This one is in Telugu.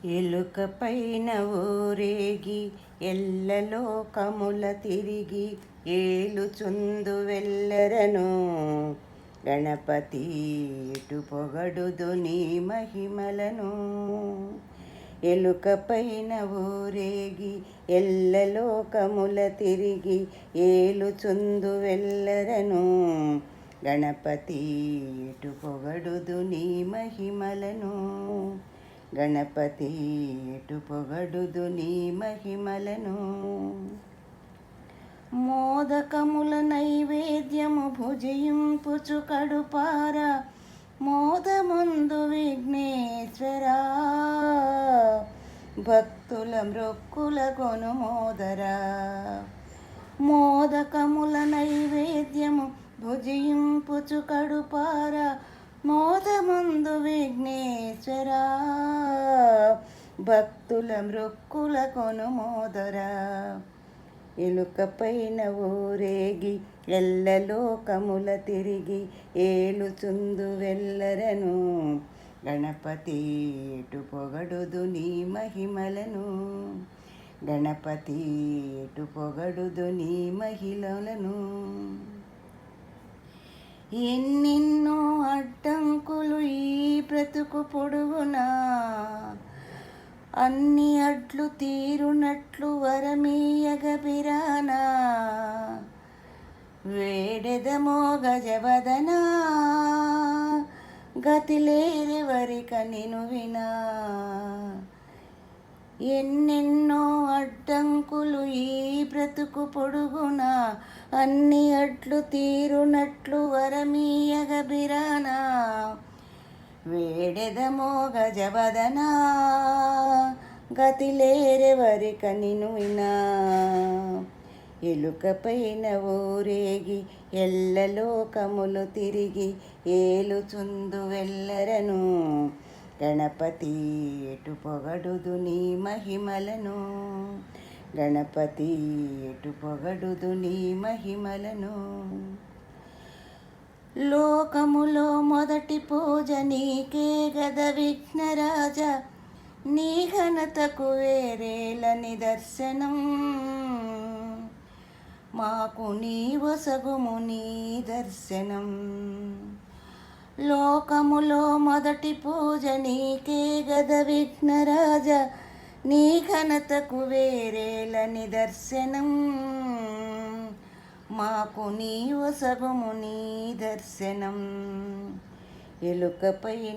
ఎలుకపైన ఊరేగి ఎల్లలోకముల తిరిగి ఏలుచుందు వెళ్ళరను గణపతి ఇటు పొగడుదు నీ మహిమలను. ఎలుకపైన ఊరేగి ఎల్లలోకముల తిరిగి ఏలుచుందు వెళ్ళరను గణపతి ఇటు పొగడుదు నీ మహిమలను. గణపతి ఎటు పొగడుదు నీ మహిమలను. మోదకముల నైవేద్యము భుజింపుచు కడుపార మోదముందు విఘ్నేశ్వరా భక్తుల మృక్కుల కొనుమోదరా. మోదకముల నైవేద్యము భుజింపుచు కడుపార మోదముందు విఘ్నేశ్వరా భక్తుల మృక్కుల కొనుమోదరా. ఎలుకపైన ఊరేగి ఎల్లలోకముల తిరిగి ఏలుచుందు వెళ్ళరను గణపతి ఎటు పొగడుదు నీ మహిమలను. గణపతి ఎటు పొగడుదు నీ మహిళలను. ఎన్నెన్నో అడ్డంకులు ఈ బ్రతుకు పొడుగునా అన్ని అడ్లు తీరునట్లు వరమీయగబిరానా. వేడెదమో గజవదనా గతిలేరెవరిక నిను వినా. ఎన్నెన్నో అడ్డంకులు ఈ బ్రతుకు పొడుగునా అన్ని అడ్లు తీరునట్లు వరమీయగబిరానా. వేడెదమో గజవదనా గతిలేరెవరిక నిను వినా. ఎలుకపైన ఊరేగి ఎల్లలోకములు తిరిగి ఏలుచుందు వెళ్ళరను గణపతి ఎటు పొగడుదు నీ మహిమలను. గణపతి ఎటు పొగడుదు నీ మహిమలను. లోకములో మొదటి పూజ నీకే గద విఘ్నరాజ నీ ఘనతకు వేరేల నిదర్శనం. మాకు నీ వసగుము నీ దర్శనం. లోకములో మొదటి పూజ నీకే గద విఘ్నరాజ నీ ఘనతకు వేరేల నిదర్శనం. మాకు నీ వసగుము నీ దర్శనం. ఎలుకపై